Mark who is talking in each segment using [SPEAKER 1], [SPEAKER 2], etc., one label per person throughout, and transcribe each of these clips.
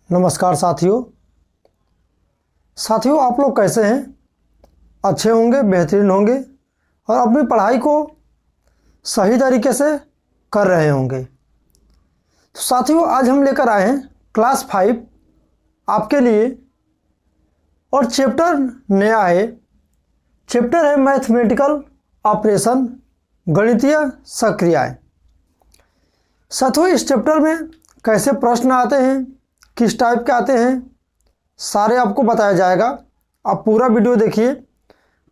[SPEAKER 1] नमस्कार साथियों आप लोग कैसे हैं? अच्छे होंगे, बेहतरीन होंगे और अपनी पढ़ाई को सही तरीके से कर रहे होंगे। तो साथियों आज हम लेकर आए हैं क्लास 5 आपके लिए और चैप्टर नया है। चैप्टर है मैथमेटिकल ऑपरेशन, गणितीय सक्रियाएं। साथियों इस चैप्टर में कैसे प्रश्न आते हैं, किस टाइप के आते हैं, सारे आपको बताया जाएगा। आप पूरा वीडियो देखिए।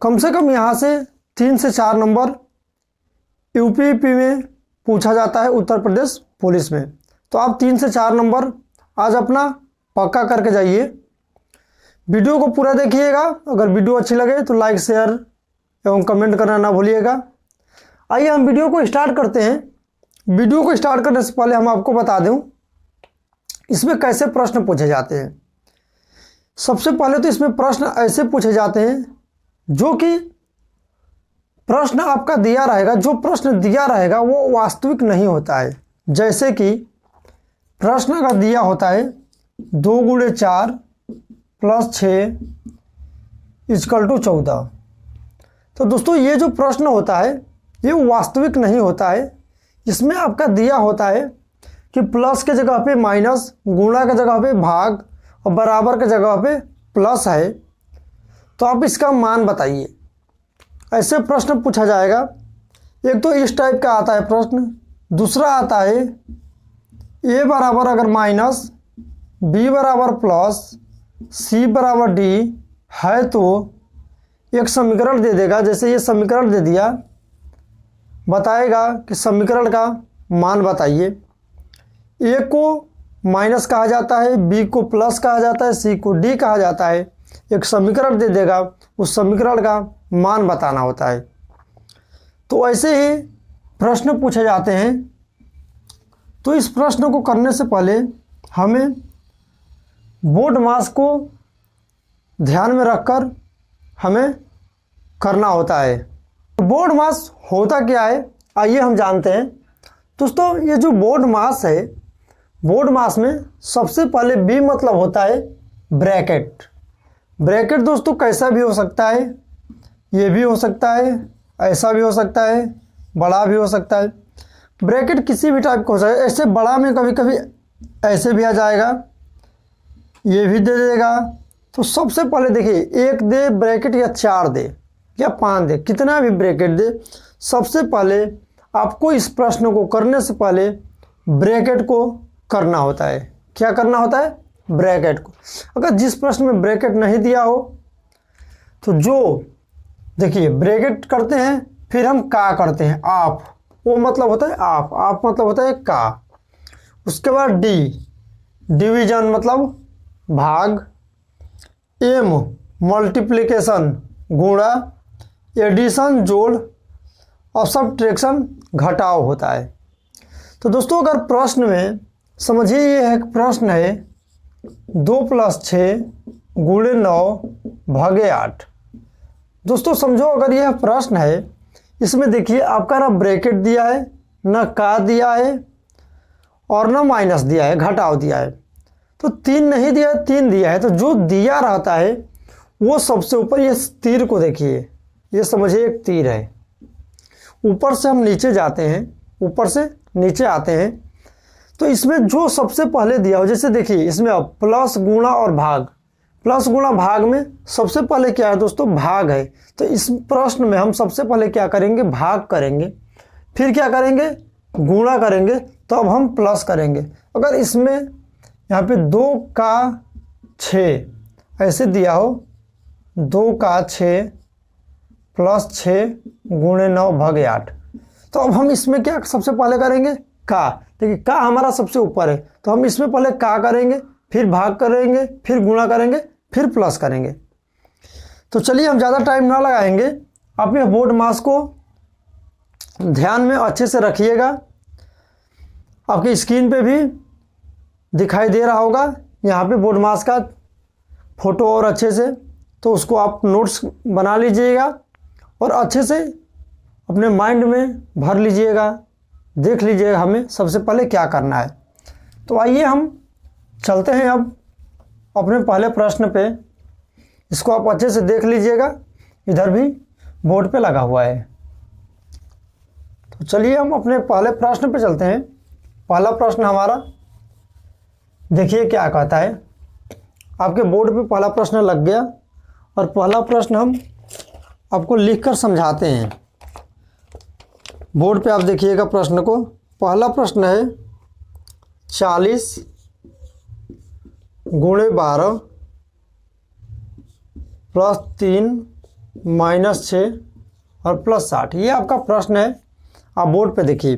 [SPEAKER 1] कम से कम यहाँ से 3 से 4 नंबर यूपी में पूछा जाता है, उत्तर प्रदेश पुलिस में। तो आप 3 से 4 नंबर आज अपना पक्का करके जाइए। वीडियो को पूरा देखिएगा। अगर वीडियो अच्छी लगे तो लाइक, शेयर एवं कमेंट करना ना भूलिएगा। आइए हम वीडियो को स्टार्ट करते हैं। वीडियो को स्टार्ट करने से पहले हम आपको बता दूं इसमें कैसे प्रश्न पूछे जाते हैं। सबसे पहले तो इसमें प्रश्न ऐसे पूछे जाते हैं जो कि प्रश्न आपका दिया रहेगा, जो प्रश्न दिया रहेगा वो वास्तविक नहीं होता है। जैसे कि प्रश्न का दिया होता है 2 × 4 + 6 = 14। तो दोस्तों ये जो प्रश्न होता है ये वास्तविक नहीं होता है। इसमें आपका दिया होता है कि प्लस के जगह पे माइनस, गुणा के जगह पे भाग और बराबर के जगह पे प्लस है। तो आप इसका मान बताइए। ऐसे प्रश्न पूछा जाएगा। एक तो इस टाइप का आता है प्रश्न। दूसरा आता है a बराबर अगर माइनस, b बराबर प्लस, c बराबर d है तो एक समीकरण दे देगा। जैसे ये समीकरण दे दिया, बताएगा कि समीकरण का मान बताइए। a को माइनस कहा जाता है, b को प्लस कहा जाता है, c को d कहा जाता है। एक समीकरण दे देगा, उस समीकरण का मान बताना होता है। तो ऐसे ही प्रश्न पूछे जाते हैं। तो इस प्रश्न को करने से पहले हमें बोर्ड मास को ध्यान में रखकर हमें करना होता है। बोर्ड मास होता क्या है आइए हम जानते हैं। दोस्तों ये जो बोर्ड मास है, बोर्ड मास में सबसे पहले बी मतलब होता है ब्रैकेट। ब्रैकेट दोस्तों कैसा भी हो सकता है, ये भी हो सकता है, ऐसा भी हो सकता है, बड़ा भी हो सकता है। ब्रैकेट किसी भी टाइप का हो सकता है। ऐसे बड़ा में कभी कभी ऐसे भी आ जाएगा, ये भी दे देगा। तो सबसे पहले देखिए 1 दे ब्रैकेट या 4 दे या 5 दे, कितना भी ब्रैकेट दे, सबसे पहले आपको इस प्रश्न को करने से पहले ब्रैकेट को करना होता है। क्या करना होता है? ब्रैकेट को। अगर जिस प्रश्न में ब्रैकेट नहीं दिया हो तो जो देखिए ब्रैकेट करते हैं, फिर हम का करते हैं, आप, वो मतलब होता है आप मतलब होता है का। उसके बाद डी, डिवीजन मतलब भाग, एम मल्टीप्लिकेशन गुणा, एडिशन जोड़ और सब्ट्रैक्शन घटाव होता है। तो दोस्तों अगर प्रश्न में समझिए ये एक प्रश्न है 2 + 6 × 9 / 8। दोस्तों समझो अगर यह प्रश्न है, इसमें देखिए आपका ना ब्रैकेट दिया है, ना का दिया है और ना माइनस दिया है, घटाव दिया है। तो 3 नहीं दिया है, 3 दिया है। तो जो दिया रहता है वो सबसे ऊपर, ये तीर को देखिए, ये समझिए एक तीर है। ऊपर से हम नीचे जाते हैं, ऊपर से नीचे आते हैं। तो इसमें जो सबसे पहले दिया हो, जैसे देखिए इसमें अब प्लस, गुणा और भाग। प्लस गुणा भाग में सबसे पहले क्या है दोस्तों? भाग है। तो इस प्रश्न में हम सबसे पहले क्या करेंगे? भाग करेंगे। फिर क्या करेंगे? गुणा करेंगे। तो अब हम प्लस करेंगे। अगर इसमें यहाँ पे 2 का 6 ऐसे दिया हो, 2 का 6 + 6 × 9 / 8। तो अब हम इसमें क्या सबसे पहले करेंगे? का। देखिए का हमारा सबसे ऊपर है, तो हम इसमें पहले का करेंगे, फिर भाग करेंगे, फिर गुणा करेंगे, फिर प्लस करेंगे। तो चलिए हम ज़्यादा टाइम ना लगाएंगे। आप ये बोर्ड मास को ध्यान में अच्छे से रखिएगा। आपकी स्क्रीन पे भी दिखाई दे रहा होगा यहाँ पे बोर्ड मास का फोटो और अच्छे से। तो उसको आप नोट्स बना लीजिएगा और अच्छे से अपने माइंड में भर लीजिएगा, देख लीजिएगा हमें सबसे पहले क्या करना है। तो आइए हम चलते हैं अब अपने पहले प्रश्न पे, इसको आप अच्छे से देख लीजिएगा, इधर भी बोर्ड पे लगा हुआ है। तो चलिए हम अपने पहले प्रश्न पे चलते हैं। पहला प्रश्न हमारा देखिए क्या कहता है। आपके बोर्ड पे पहला प्रश्न लग गया और पहला प्रश्न हम आपको लिखकर समझाते हैं। बोर्ड पे आप देखिएगा प्रश्न को। पहला प्रश्न है 40 गुणे 12 प्लस 3 माइनस 6 और प्लस 60। ये आपका प्रश्न है। आप बोर्ड पे देखिए,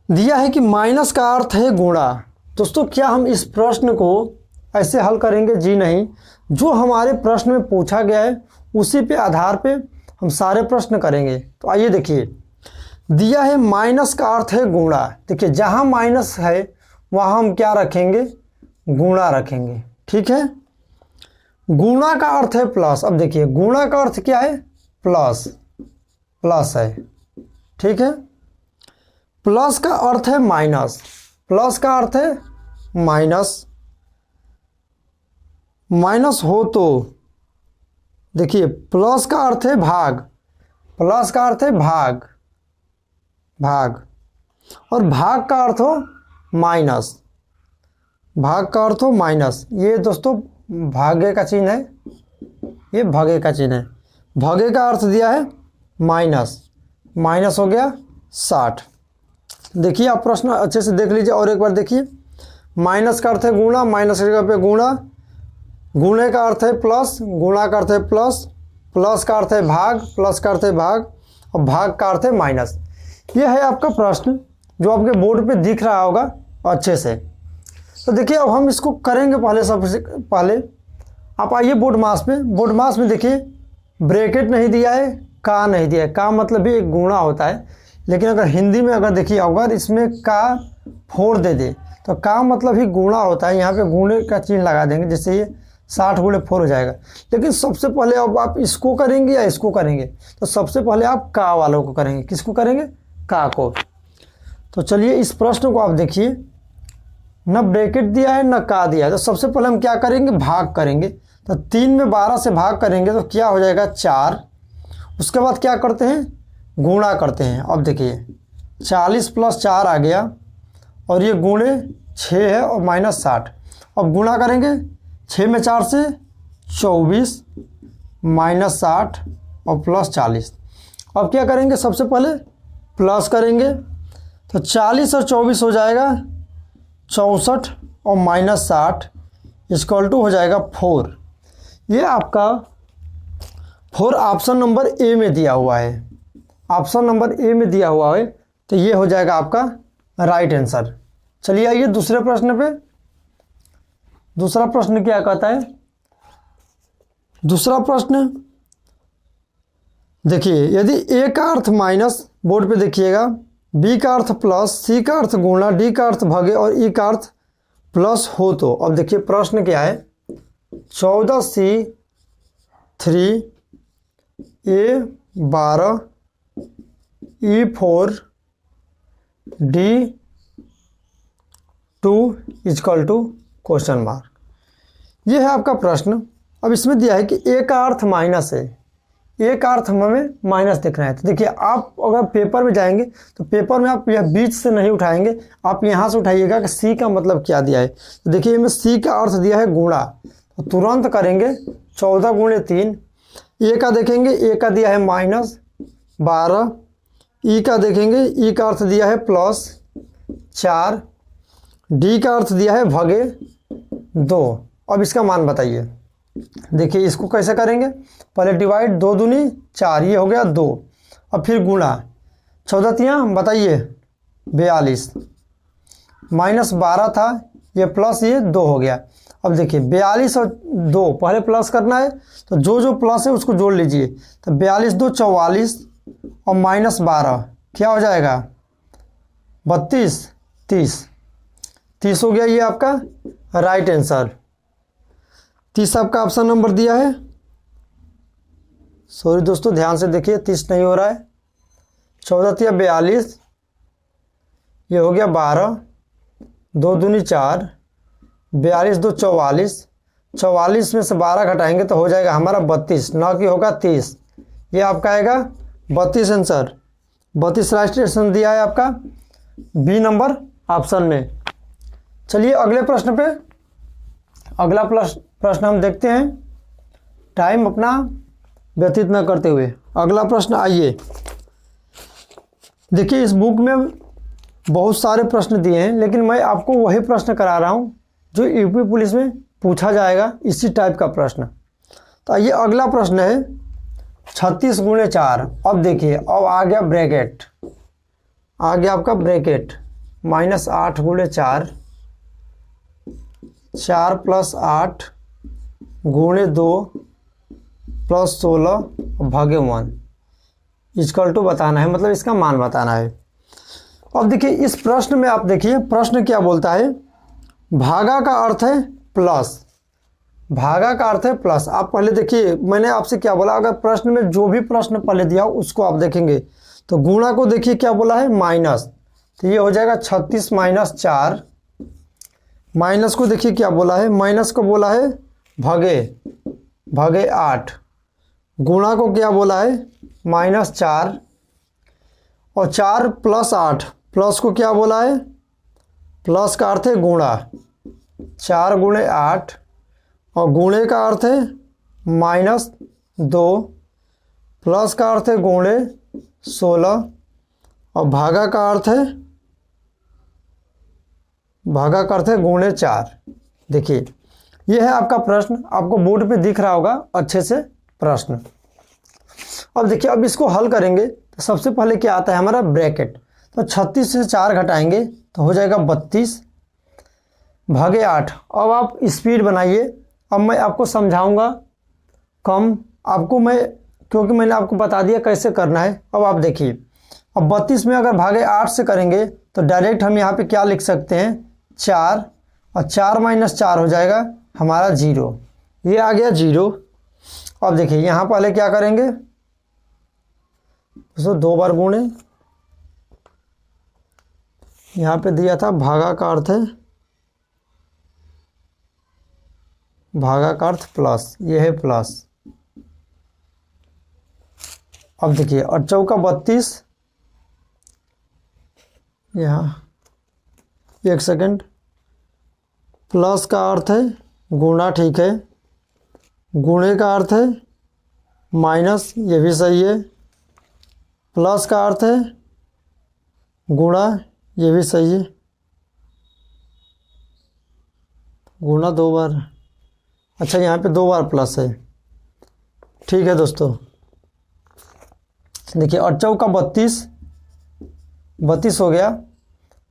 [SPEAKER 1] दिया है कि माइनस का अर्थ है गुणा। दोस्तों क्या हम इस प्रश्न को ऐसे हल करेंगे? जी नहीं। जो हमारे प्रश्न में पूछा गया है उसी पे आधार पे हम सारे प्रश्न करेंगे। तो आइए देखिए, दिया है माइनस का अर्थ है गुणा। देखिए जहाँ माइनस है वहाँ हम क्या रखेंगे? गुणा रखेंगे। ठीक है। गुणा का अर्थ है प्लस। अब देखिए गुणा का अर्थ क्या है? प्लस, प्लस है। ठीक है। प्लस का अर्थ है माइनस, प्लस का अर्थ है माइनस। माइनस हो तो देखिए प्लस का अर्थ है भाग, प्लस का अर्थ है भाग, भाग। और भाग का अर्थ हो माइनस, भाग का अर्थ हो माइनस। ये दोस्तों भागे का चिन्ह है, ये भागे का चिन्ह है। भागे का अर्थ दिया है माइनस, माइनस हो गया 60। देखिए आप प्रश्न अच्छे से देख लीजिए और एक बार देखिए। माइनस का अर्थ है गुणा, माइनस की जगह पे गुणा, गुणे का अर्थ है प्लस, गुणा का अर्थ है प्लस, प्लस का अर्थ है भाग, प्लस का अर्थ है भाग और भाग का अर्थ है माइनस। ये है आपका प्रश्न जो आपके बोर्ड पे दिख रहा होगा अच्छे से। तो देखिए अब हम इसको करेंगे। पहले सबसे पहले आप आइए बोर्ड मास पे। बोर्ड मास में देखिए ब्रैकेट नहीं दिया है, का नहीं दिया है। का मतलब भी एक गुणा होता है, लेकिन अगर हिंदी में अगर देखिए अगर इसमें का 4 दे दे तो का मतलब ही गुणा होता है। यहाँ पे गुणे का चिन्ह लगा देंगे, जैसे ये 60 गुणे 4 हो जाएगा। लेकिन सबसे पहले अब आप इसको करेंगे या इसको करेंगे? तो सबसे पहले आप का वालों को करेंगे। किसको करेंगे? का को। तो चलिए इस प्रश्न को आप देखिए, न ब्रैकेट दिया है न का दिया है। तो सबसे पहले हम क्या करेंगे? भाग करेंगे। तो 3 में 12 से भाग करेंगे तो क्या हो जाएगा? 4। उसके बाद क्या करते हैं? गुणा करते हैं। अब देखिए 40 प्लस 4 आ गया और ये गुणे 6 है और माइनस 60। अब गुणा करेंगे 6 में 4 से 24 माइनस 60 और प्लस 40। अब क्या करेंगे? सबसे पहले प्लस करेंगे तो 40 और 24 हो जाएगा 64 और माइनस 60 इक्वल टू हो जाएगा 4। ये आपका 4 ऑप्शन नंबर ए में दिया हुआ है। ऑप्शन नंबर ए में दिया हुआ है तो ये हो जाएगा आपका राइट आंसर। चलिए आइए दूसरे प्रश्न पे। दूसरा प्रश्न क्या कहता है? दूसरा प्रश्न देखिए, यदि ए का अर्थ माइनस, बोर्ड पे देखिएगा, बी का अर्थ प्लस, सी का अर्थ गुणा, डी का अर्थ भागे और ई का अर्थ प्लस हो तो। अब देखिए प्रश्न क्या है? 14C 3 A 12 E 4 D 2 equal to question mark. ये है आपका प्रश्न। अब इसमें दिया है कि ए का अर्थ माइनस है, ए का अर्थ हमें माइनस दिख रहा है। तो देखिए आप अगर पेपर में जाएंगे तो पेपर में आप यह बीच से नहीं उठाएंगे, आप यहाँ से उठाइएगा कि सी का मतलब क्या दिया है। तो देखिए इसमें सी का अर्थ दिया है गुणा, तो तुरंत करेंगे 14 गुणे 3। ए का देखेंगे, ए का दिया है माइनस 12। ई का देखेंगे, ई का अर्थ दिया है प्लस 4। डी का अर्थ दिया है भगे 2। अब इसका मान बताइए। देखिए इसको कैसे करेंगे? पहले डिवाइड, 2 दूनी 4, ये हो गया 2। अब फिर गुणा, 14 तियाँ बताइए 42, माइनस 12 था, ये प्लस ये 2 हो गया। अब देखिए 42 और 2 पहले प्लस करना है, तो जो जो प्लस है उसको जोड़ लीजिए। तो 42 2 44 और माइनस 12 क्या हो जाएगा? 32 30 हो गया। ये आपका राइट आंसर। 30 आपका ऑप्शन नंबर दिया है। सॉरी दोस्तों ध्यान से देखिए, 30 नहीं हो रहा है। 14 तिया 42, ये हो गया 12, 2 दूनी 4, 42 2 44, 44 में से 12 घटाएंगे तो हो जाएगा हमारा 32, ना कि होगा 30। ये आपका आएगा 32 आंसर। 32 राष्ट्रीय स्टेशन दिया है आपका बी नंबर ऑप्शन में। चलिए अगले प्रश्न पे, अगला प्रश्न हम देखते हैं टाइम अपना व्यतीत न करते हुए। अगला प्रश्न आइए, देखिए इस बुक में बहुत सारे प्रश्न दिए हैं, लेकिन मैं आपको वही प्रश्न करा रहा हूँ जो यूपी पुलिस में पूछा जाएगा, इसी टाइप का प्रश्न। तो ये अगला प्रश्न है 36 × 4। अब देखिए, अब आ गया ब्रैकेट, आ गया आपका ब्रैकेट -8 × 4, 4 + 8 × 2 + 16 भागे 1 इक्वल टू बताना है, मतलब इसका मान बताना है। अब देखिए इस प्रश्न में आप देखिए प्रश्न क्या बोलता है, भागा का अर्थ है प्लस, भागा का अर्थ है प्लस। आप पहले देखिए मैंने आपसे क्या बोला, अगर प्रश्न में जो भी प्रश्न पहले दिया हो उसको आप देखेंगे। तो गुणा को देखिए क्या बोला है माइनस, तो ये हो जाएगा 36 - 4। माइनस को देखिए क्या बोला है, माइनस को बोला है भागे 8। गुणा को क्या बोला है -4, और 4 + 8, प्लस को क्या बोला है, प्लस का अर्थ है गुणा, 4 × 8, और गुणे का अर्थ है -2, प्लस का अर्थ है गुणे 16, और भागा का अर्थ है गुणे 4। देखिए ये है आपका प्रश्न, आपको बोर्ड पे दिख रहा होगा अच्छे से प्रश्न। अब देखिए अब इसको हल करेंगे तो सबसे पहले क्या आता है हमारा ब्रैकेट। तो 36 से 4 घटाएंगे तो हो जाएगा 32 भागे 8। अब आप स्पीड बनाइए, अब मैं आपको समझाऊंगा कम, आपको मैं क्योंकि मैंने आपको बता दिया कैसे करना है। अब आप देखिए, अब 32 में अगर भागे 8 से करेंगे तो डायरेक्ट हम यहाँ पे क्या लिख सकते हैं 4, और 4 - 4 हो जाएगा हमारा 0, ये आ गया 0। अब देखिए यहाँ पहले क्या करेंगे, उसको 2 बार गुणे, यहाँ पे दिया था भागा का अर्थ है, भागा का अर्थ प्लस, ये है प्लस। अब देखिए 8 × 32, यहाँ 1 सेकंड, प्लस का अर्थ है गुणा, ठीक है, गुणे का अर्थ है माइनस, ये भी सही है, प्लस का अर्थ है गुणा, ये भी सही है, गुणा 2 बार, अच्छा यहाँ पे 2 बार प्लस है, ठीक है दोस्तों। देखिए 8 × 32, 32 हो गया,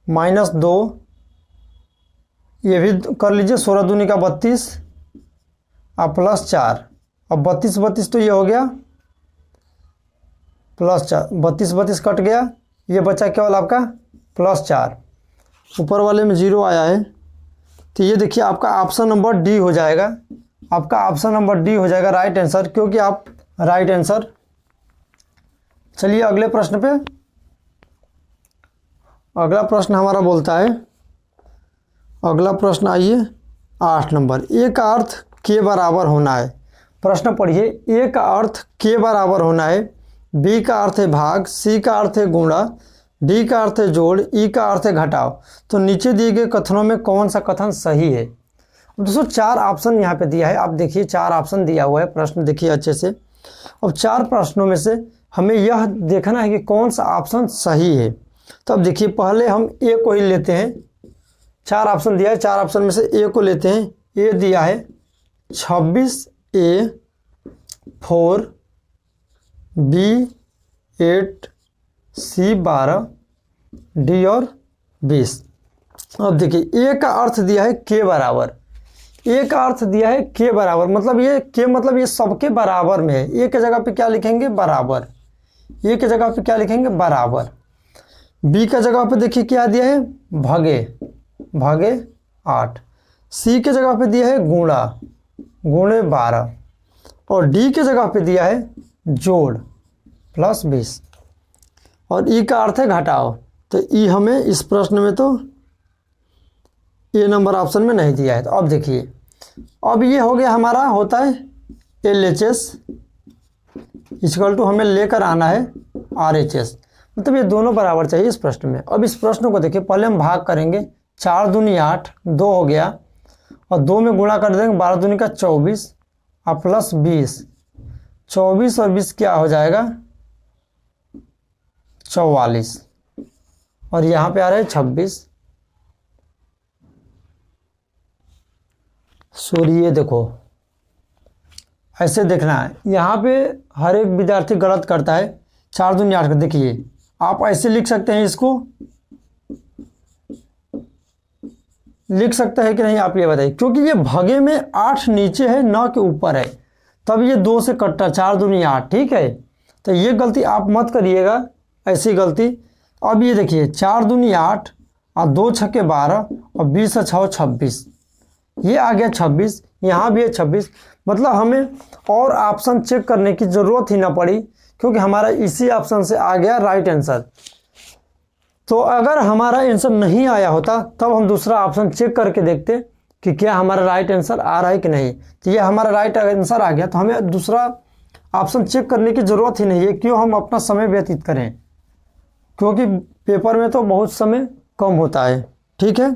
[SPEAKER 1] -2, ये भी कर लीजिए, 16 दूनी का 32, और +4। अब 32 तो ये हो गया +4, 32 कट गया, ये बचा केवल आपका +4, ऊपर वाले में 0 आया है। तो ये देखिए आपका ऑप्शन नंबर डी हो जाएगा, आपका ऑप्शन नंबर डी हो जाएगा राइट आंसर, क्योंकि आप राइट आंसर। चलिए अगले प्रश्न पे, अगला प्रश्न हमारा बोलता है, अगला प्रश्न आइए 8 नंबर, ए का अर्थ के बराबर होना है। प्रश्न पढ़िए, ए का अर्थ के बराबर होना है, बी का अर्थ है भाग, सी का अर्थ है गुणा, डी का अर्थ है जोड़, ई का अर्थ है घटाव। तो नीचे दिए गए कथनों में कौन सा कथन सही है। दोस्तों 4 ऑप्शन यहाँ पे दिया है, आप देखिए 4 ऑप्शन दिया हुआ है, प्रश्न देखिए अच्छे से। अब 4 प्रश्नों में से हमें यह देखना है कि कौन सा ऑप्शन सही है। तो अब देखिए पहले हम ए को ही लेते हैं, 4 ऑप्शन दिया है, 4 ऑप्शन में से ए को लेते हैं। ए दिया है 26, ए 4, बी 8, सी 12, डी और 20। अब देखिए ए का अर्थ दिया है के बराबर, ए का अर्थ दिया है के बराबर, मतलब ये के मतलब ये सबके बराबर में है। ए के जगह पे क्या लिखेंगे बराबर, ए के जगह पे क्या लिखेंगे बराबर। बी का जगह पे देखिए क्या दिया है भागे 8, सी के जगह पे दिया है गुणे 12, और डी के जगह पे दिया है जोड़ +20, और ई का अर्थ है घटाओ। तो ई हमें इस प्रश्न में तो ए नंबर ऑप्शन में नहीं दिया है। तो अब देखिए अब ये हो गया हमारा होता है LHS इक्वल टू हमें लेकर आना है RHS, मतलब ये दोनों बराबर चाहिए इस प्रश्न में। अब इस प्रश्न को देखिए, पहले हम भाग करेंगे, 4 दूनी 8, 2 हो गया और 2 में गुणा कर देंगे, 12 दूनी का 24 और प्लस 20, 24 और 20 क्या हो जाएगा 44 और यहाँ पे आ रहा है 26। सॉरी ये देखो ऐसे देखना है, यहाँ पे हर एक विद्यार्थी गलत करता है। 4 दूनी 8 का देखिए, आप ऐसे लिख सकते हैं, इसको लिख सकते हैं कि नहीं आप ये बताइए, क्योंकि ये भगे में 8 नीचे है न कि ऊपर है, तब ये 2 से कटता, 4 दूनी 8, ठीक है। तो ये गलती आप मत करिएगा, ऐसी गलती। अब ये देखिए 4 दूनी 8 और 2 छक्के 12 और 20 और 6 26, ये आ गया 26, यहाँ भी है 26, मतलब हमें और ऑप्शन चेक करने की ज़रूरत ही ना पड़ी, क्योंकि हमारा इसी ऑप्शन से आ गया राइट आंसर। तो अगर हमारा आंसर नहीं आया होता तब हम दूसरा ऑप्शन चेक करके देखते कि क्या हमारा राइट आंसर आ रहा है कि नहीं। तो ये हमारा राइट आंसर आ गया, तो हमें दूसरा ऑप्शन चेक करने की ज़रूरत ही नहीं है, क्यों हम अपना समय व्यतीत करें, क्योंकि पेपर में तो बहुत समय कम होता है, ठीक है।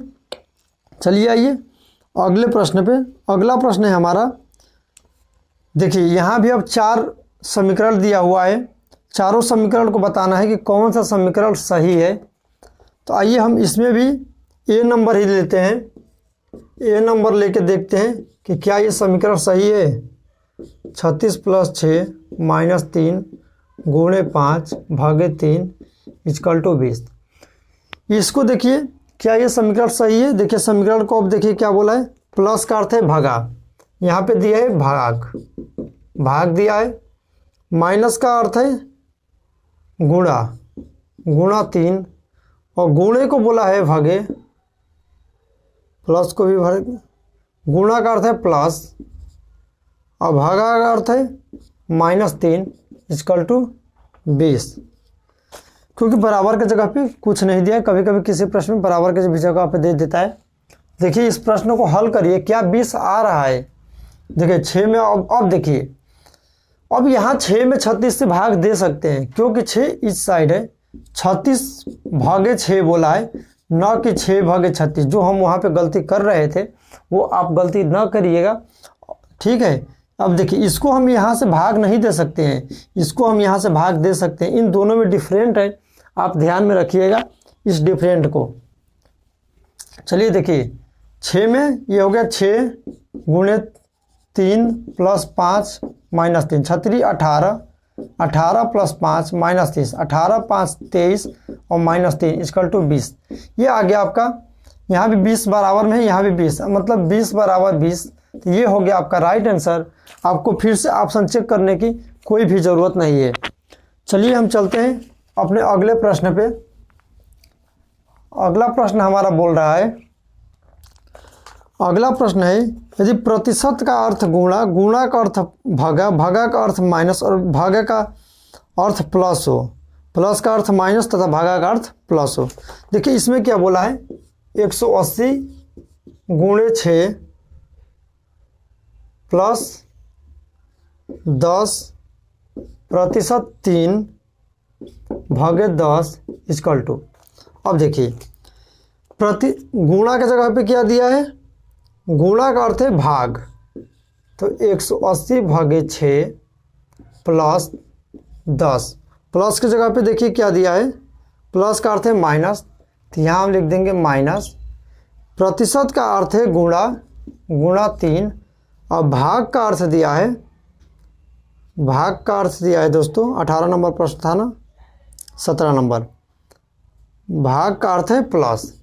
[SPEAKER 1] चलिए आइए अगले प्रश्न पे। अगला प्रश्न है हमारा, देखिए यहाँ भी अब 4 समीकरण दिया हुआ है, चारों समीकरण को बताना है कि कौन सा समीकरण सही है। तो आइए हम इसमें भी A नंबर ही लेते हैं, A नंबर लेके देखते हैं कि क्या ये समीकरण सही है। 36 + 6 - 3 × 5 / 3 = 20। इसको देखिए क्या ये समीकरण सही है। देखिए समीकरण को अब देखिए क्या बोला है, प्लस का अर्थ है भगा, यहाँ पे दिया है भाग दिया है, माइनस का अर्थ है गुणा 3 और गुणे को बोला है भागे, प्लस को भी भर, गुणा का अर्थ है प्लस और भागा का अर्थ है -3 = 20। क्योंकि बराबर की जगह पे कुछ नहीं दिया है, कभी कभी किसी प्रश्न में बराबर की भी जगह पे दे देता है। देखिए इस प्रश्न को हल करिए, क्या 20 आ रहा है। देखिए 6 में अब देखिए, अब यहाँ 6 में 36 से भाग दे सकते हैं, क्योंकि 6 इस साइड है, 36 भागे 6 बोला है, न कि 6 भागे 36। जो हम वहाँ पे गलती कर रहे थे वो आप गलती न करिएगा, ठीक है। अब देखिए इसको हम यहाँ से भाग नहीं दे सकते हैं, इसको हम यहाँ से भाग दे सकते हैं, इन दोनों में डिफरेंट है, आप ध्यान में रखिएगा इस डिफरेंट को। चलिए देखिए 6 में ये हो गया 6 × 3 + 5 - 3, 36 18, 18 + 5 - 30, 18 5 23 और -3 = 20। ये आ गया आपका, यहाँ भी 20 बराबर में है, यहाँ भी 20, मतलब 20 बराबर 20। तो ये हो गया आपका राइट आंसर। आपको फिर से ऑप्शन चेक करने की कोई भी ज़रूरत नहीं है। चलिए हम चलते हैं अपने अगले प्रश्न पे। अगला प्रश्न हमारा बोल रहा है, अगला प्रश्न है, यदि प्रतिशत का अर्थ गुणा का अर्थ भगा का अर्थ माइनस और भागा का अर्थ प्लस हो, प्लस का अर्थ माइनस तथा भागा का अर्थ प्लस हो। देखिए इसमें क्या बोला है, 180 × 6 + 10 प्रतिशत 3 भागे 10 = अब देखिए गुणा के जगह पे क्या दिया है, गुणा का अर्थ है भाग, तो 180 भागे 6 + 10, प्लस की जगह पे देखिए क्या दिया है, प्लस का अर्थ है माइनस, तो यहाँ हम लिख देंगे माइनस, प्रतिशत का अर्थ है गुणा 3 और भाग का अर्थ दिया है, भाग का अर्थ दिया है दोस्तों 18 नंबर प्रश्न था ना, 17 नंबर, भाग का अर्थ है प्लस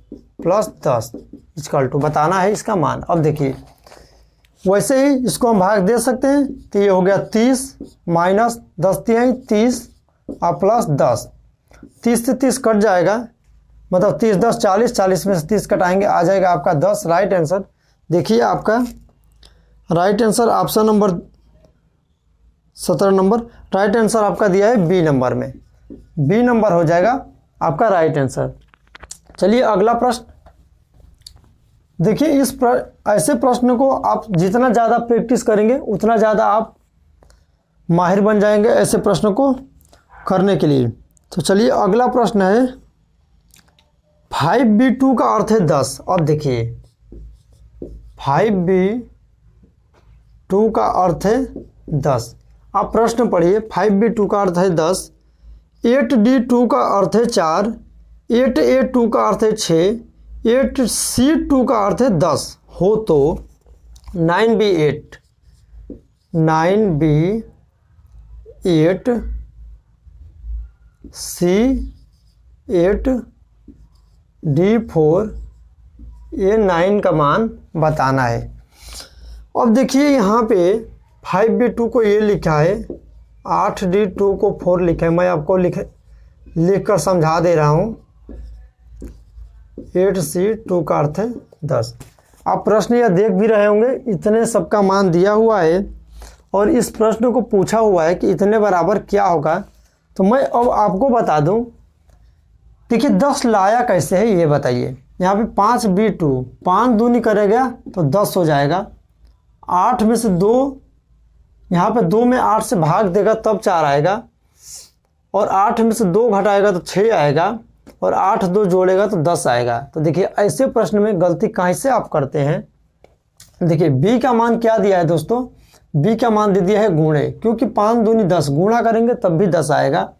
[SPEAKER 1] 10 = बताना है इसका मान। अब देखिए वैसे ही इसको हम भाग दे सकते हैं, तो ये हो गया 30 माइनस 10 तिहाई 30 और प्लस 10, 30 से 30 कट जाएगा, मतलब 30 10 40, 40 में से 30 कटाएंगे, आ जाएगा आपका 10 राइट आंसर। देखिए आपका right answer option number 17 number right answer आपका दिया है बी नंबर में, बी नंबर हो जाएगा आपका राइट आंसर। चलिए अगला प्रश्न, देखिए ऐसे प्रश्न को आप जितना ज़्यादा प्रैक्टिस करेंगे उतना ज़्यादा आप माहिर बन जाएंगे ऐसे प्रश्नों को करने के लिए। तो चलिए अगला प्रश्न है 5b2 का अर्थ है 10। अब देखिए 5b2 का अर्थ है 10। आप प्रश्न पढ़िए। 5b2 का अर्थ है 10, 8d2 का अर्थ है 4, 8a2 का अर्थ है 6, 8c2 का अर्थ है 10 हो तो 9b8, 9b8 c8 d4 ये 9 का मान बताना है। अब देखिए यहाँ पे 5b2 को ये लिखा है, 8d2 को 4 लिखा है। मैं आपको लिख कर समझा दे रहा हूँ। 8c2 का अर्थ है 10। आप प्रश्न यह देख भी रहे होंगे, इतने सबका मान दिया हुआ है और इस प्रश्न को पूछा हुआ है कि इतने बराबर क्या होगा। तो मैं अब आपको बता दूं, देखिए 10 लाया कैसे है ये बताइए। यहाँ पे 5b2, 5 दूनी करेगा तो 10 हो जाएगा। 8 में से 2, यहाँ पे 2 में 8 से भाग देगा तब 4 आएगा, और 8 में से 2 घटाएगा तो 6 आएगा, और 8 2 जोड़ेगा तो 10 आएगा। तो देखिए ऐसे प्रश्न में गलती कहाँ से आप करते हैं। देखिए b का मान क्या दिया है दोस्तों, b का मान दे दिया है गुणे, क्योंकि 5 दूनी 10, गुणा करेंगे तब भी 10 आएगा।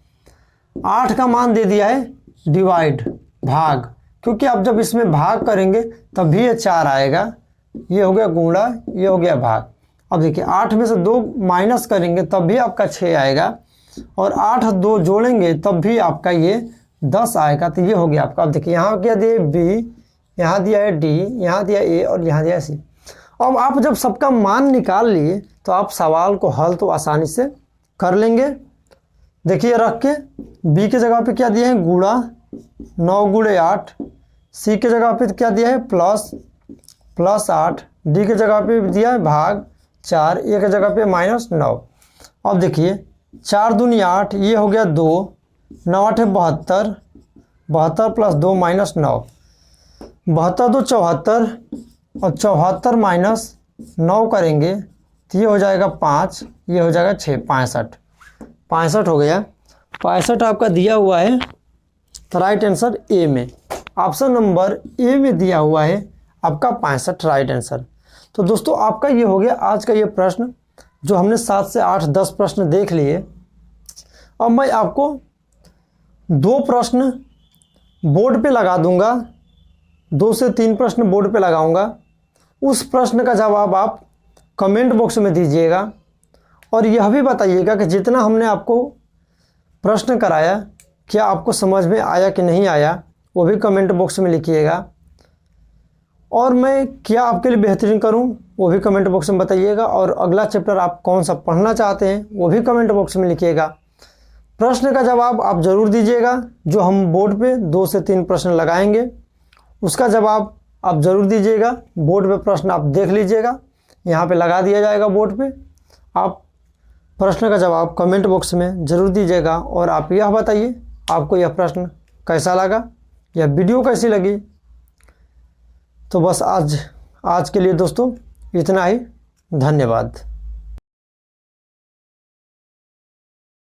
[SPEAKER 1] 8 का मान दे दिया है डिवाइड, भाग, क्योंकि आप जब इसमें भाग करेंगे तब भी ये 4 आएगा। ये हो गया गुणा, ये हो गया भाग। अब देखिए 8 में से 2 माइनस करेंगे तब भी आपका 6 आएगा, और 8 2 जोड़ेंगे तब भी आपका ये 10 आएगा। तो ये हो गया आपका। अब देखिए यहाँ क्या दिया है b, यहाँ दिया है d, यहाँ दिया a और यहाँ दिया c। अब आप जब सबका मान निकाल लिए तो आप सवाल को हल तो आसानी से कर लेंगे। देखिए रख के b के जगह पे क्या दिया है गुणा, 9 गुणे 8, c के जगह पे क्या दिया है प्लस 8, d के जगह पे दिया है भाग 4, a के जगह पे -9। अब देखिए 4 दूनी 8, ये हो गया 2, 9 8 72, 72 प्लस 2 -9, 72 2 74, और 74 माइनस 9 करेंगे तो ये हो जाएगा 5, ये हो जाएगा 6, 65 हो गया। 65 आपका दिया हुआ है। तो राइट आंसर ए में, ऑप्शन नंबर ए में दिया हुआ है आपका 65 राइट आंसर। तो दोस्तों आपका ये हो गया आज का ये प्रश्न, जो हमने 7 से 8 10 प्रश्न देख लिए। अब मैं आपको 2 प्रश्न बोर्ड पे लगा दूंगा, 2 से 3 प्रश्न बोर्ड पे लगाऊंगा। उस प्रश्न का जवाब आप कमेंट बॉक्स में दीजिएगा, और यह भी बताइएगा कि जितना हमने आपको प्रश्न कराया क्या आपको समझ में आया कि नहीं आया, वो भी कमेंट बॉक्स में लिखिएगा। और मैं क्या आपके लिए बेहतरीन करूं वो भी कमेंट बॉक्स में बताइएगा, और अगला चैप्टर आप कौन सा पढ़ना चाहते हैं वो भी कमेंट बॉक्स में लिखिएगा। प्रश्न का जवाब आप ज़रूर दीजिएगा, जो हम बोर्ड पे 2 से 3 प्रश्न लगाएंगे उसका जवाब आप ज़रूर दीजिएगा। बोर्ड पे प्रश्न आप देख लीजिएगा, यहाँ पे लगा दिया जाएगा बोर्ड पे। आप प्रश्न का जवाब कमेंट बॉक्स में ज़रूर दीजिएगा, और आप यह बताइए आपको यह प्रश्न कैसा लगा, यह वीडियो कैसी लगी। तो बस आज के लिए दोस्तों इतना ही। धन्यवाद।